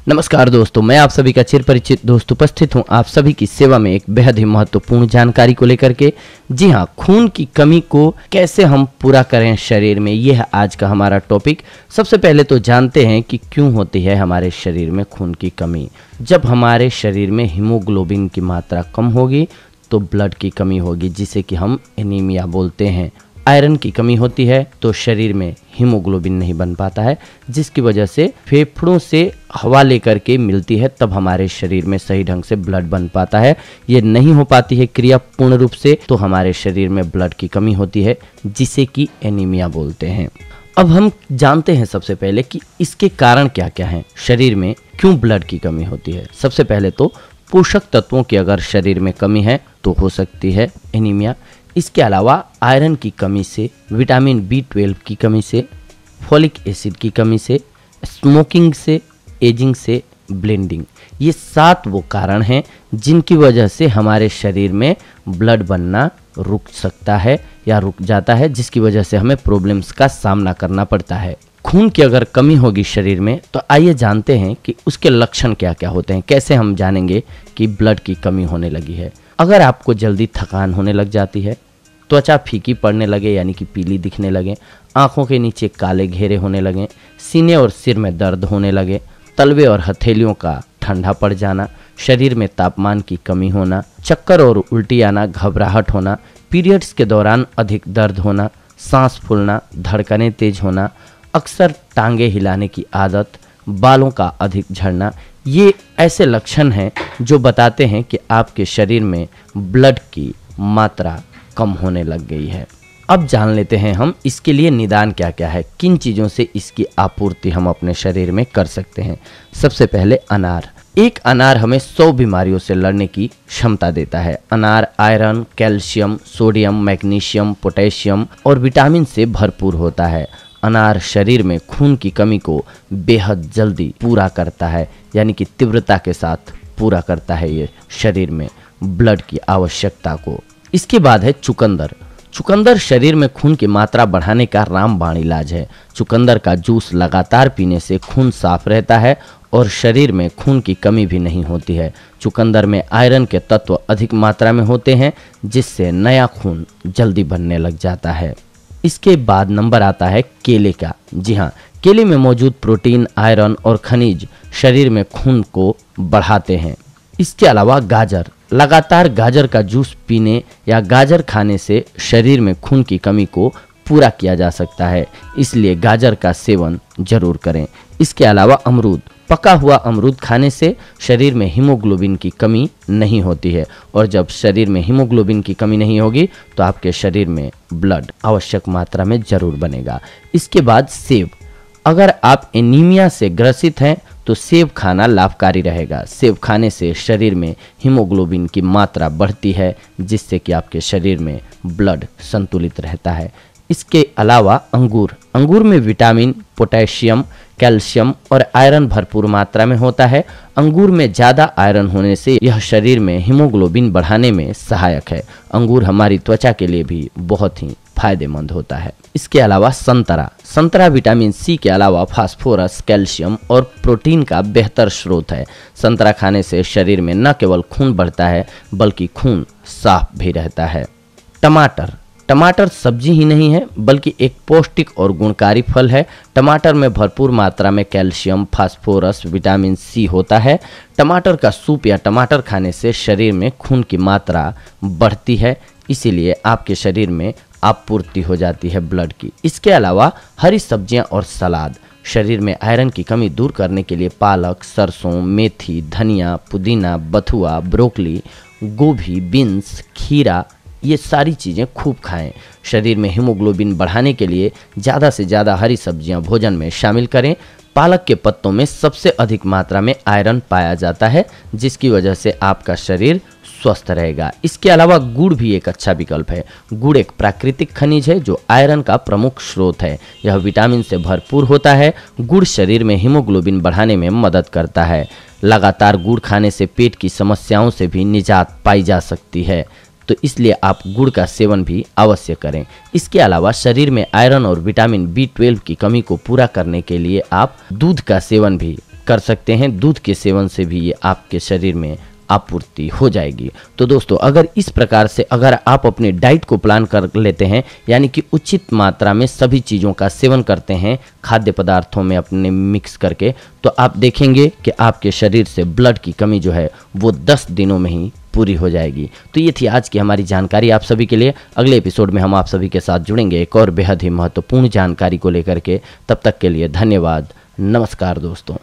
नमस्कार दोस्तों, मैं आप सभी का चिर परिचित दोस्त उपस्थित हूं आप सभी की सेवा में एक बेहद ही महत्वपूर्ण जानकारी को लेकर के। जी हां, खून की कमी को कैसे हम पूरा करें शरीर में, यह है आज का हमारा टॉपिक। सबसे पहले तो जानते हैं कि क्यों होती है हमारे शरीर में खून की कमी। जब हमारे शरीर में हीमोग्लोबिन की मात्रा कम होगी तो ब्लड की कमी होगी, जिसे कि हम एनीमिया बोलते हैं। आयरन की कमी होती है तो शरीर में हीमोग्लोबिन नहीं बन पाता है, जिसकी वजह से फेफड़ों से हवा लेकर के मिलती है, तब हमारे शरीर में सही ढंग से ब्लड बन पाता है। ये नहीं हो पाती है क्रिया पूर्ण रूप से, तो हमारे शरीर में ब्लड की कमी होती है, जिसे कि एनीमिया बोलते हैं। अब हम जानते हैं सबसे पहले कि इसके कारण क्या क्या हैं, शरीर में क्यों ब्लड की कमी होती है। सबसे पहले तो पोषक तत्वों की अगर शरीर में कमी है तो हो सकती है एनीमिया। इसके अलावा आयरन की कमी से, विटामिन B12 की कमी से, फॉलिक एसिड की कमी से, स्मोकिंग से, एजिंग से, ब्लेंडिंग, ये 7 वो कारण हैं जिनकी वजह से हमारे शरीर में ब्लड बनना रुक सकता है या रुक जाता है, जिसकी वजह से हमें प्रॉब्लम्स का सामना करना पड़ता है। खून की अगर कमी होगी शरीर में तो आइए जानते हैं कि उसके लक्षण क्या क्या होते हैं। कैसे हम जानेंगे कि ब्लड की कमी होने लगी है। अगर आपको जल्दी थकान होने लग जाती है, त्वचा फीकी पड़ने लगे यानी कि पीली दिखने लगे, आंखों के नीचे काले घेरे होने लगे, सीने और सिर में दर्द होने लगे, तलवे और हथेलियों का ठंडा पड़ जाना, शरीर में तापमान की कमी होना, चक्कर और उल्टी आना, घबराहट होना, पीरियड्स के दौरान अधिक दर्द होना, सांस फूलना, धड़कनें तेज होना, अक्सर टांगे हिलाने की आदत, बालों का अधिक झड़ना, ये ऐसे लक्षण हैं जो बताते हैं कि आपके शरीर में ब्लड की मात्रा कम होने लग गई है। अब जान लेते हैं हम इसके लिए निदान क्या क्या है, किन चीज़ों से इसकी आपूर्ति हम अपने शरीर में कर सकते हैं। सबसे पहले अनार। एक अनार हमें 100 बीमारियों से लड़ने की क्षमता देता है। अनार iron, calcium, sodium, magnesium, potassium और विटामिन से भरपूर होता है। अनार शरीर में खून की कमी को बेहद जल्दी पूरा करता है, यानी कि तीव्रता के साथ पूरा करता है ये शरीर में ब्लड की आवश्यकता को। इसके बाद है चुकंदर। चुकंदर शरीर में खून की मात्रा बढ़ाने का रामबाण इलाज है। चुकंदर का जूस लगातार पीने से खून साफ रहता है और शरीर में खून की कमी भी नहीं होती है। चुकंदर में आयरन के तत्व अधिक मात्रा में होते हैं, जिससे नया खून जल्दी बनने लग जाता है। इसके बाद नंबर आता है केले का। जी हाँ, केले में मौजूद प्रोटीन, आयरन और खनिज शरीर में खून को बढ़ाते हैं। इसके अलावा गाजर। लगातार गाजर का जूस पीने या गाजर खाने से शरीर में खून की कमी को पूरा किया जा सकता है, इसलिए गाजर का सेवन जरूर करें। इसके अलावा अमरूद। पका हुआ अमरूद खाने से शरीर में हीमोग्लोबिन की कमी नहीं होती है, और जब शरीर में हीमोग्लोबिन की कमी नहीं होगी तो आपके शरीर में ब्लड आवश्यक मात्रा में जरूर बनेगा। इसके बाद सेब। अगर आप एनीमिया से ग्रसित हैं तो सेब खाना लाभकारी रहेगा। सेब खाने से शरीर में हीमोग्लोबिन की मात्रा बढ़ती है, जिससे कि आपके शरीर में ब्लड संतुलित रहता है। इसके अलावा अंगूर। अंगूर में विटामिन, पोटेशियम, कैल्शियम और आयरन भरपूर मात्रा में होता है। अंगूर में ज़्यादा आयरन होने से यह शरीर में हीमोग्लोबिन बढ़ाने में सहायक है। अंगूर हमारी त्वचा के लिए भी बहुत ही फायदेमंद होता है। इसके अलावा संतरा। संतरा विटामिन C के अलावा फास्फोरस, कैल्शियम और प्रोटीन का बेहतर स्रोत है। संतरा खाने से शरीर में न केवल खून बढ़ता है बल्कि खून साफ भी रहता है। टमाटर। टमाटर सब्जी ही नहीं है बल्कि एक पौष्टिक और गुणकारी फल है। टमाटर में भरपूर मात्रा में कैल्शियम, फास्फोरस, विटामिन C होता है। टमाटर का सूप या टमाटर खाने से शरीर में खून की मात्रा बढ़ती है, इसीलिए आपके शरीर में आपूर्ति हो जाती है ब्लड की। इसके अलावा हरी सब्जियां और सलाद। शरीर में आयरन की कमी दूर करने के लिए पालक, सरसों, मेथी, धनिया, पुदीना, बथुआ, ब्रोकली, गोभी, बीन्स, खीरा, ये सारी चीज़ें खूब खाएं। शरीर में हीमोग्लोबिन बढ़ाने के लिए ज़्यादा से ज़्यादा हरी सब्जियां भोजन में शामिल करें। पालक के पत्तों में सबसे अधिक मात्रा में आयरन पाया जाता है, जिसकी वजह से आपका शरीर स्वस्थ रहेगा। इसके अलावा गुड़ भी एक अच्छा विकल्प है। गुड़ एक प्राकृतिक खनिज है जो आयरन का प्रमुख स्रोत है। यह विटामिन से भरपूर होता है। गुड़ शरीर में हीमोग्लोबिन बढ़ाने में मदद करता है। लगातार गुड़ खाने से पेट की समस्याओं से भी निजात पाई जा सकती है, तो इसलिए आप गुड़ का सेवन भी अवश्य करें। इसके अलावा शरीर में आयरन और विटामिन B12 की कमी को पूरा करने के लिए आप दूध का सेवन भी कर सकते हैं। दूध के सेवन से भी ये आपके शरीर में आपूर्ति हो जाएगी। तो दोस्तों, अगर इस प्रकार से अगर आप अपने डाइट को प्लान कर लेते हैं, यानी कि उचित मात्रा में सभी चीज़ों का सेवन करते हैं खाद्य पदार्थों में अपने मिक्स करके, तो आप देखेंगे कि आपके शरीर से ब्लड की कमी जो है वो 10 दिनों में ही पूरी हो जाएगी। तो ये थी आज की हमारी जानकारी आप सभी के लिए। अगले एपिसोड में हम आप सभी के साथ जुड़ेंगे एक और बेहद ही महत्वपूर्ण जानकारी को लेकर के। तब तक के लिए धन्यवाद। नमस्कार दोस्तों।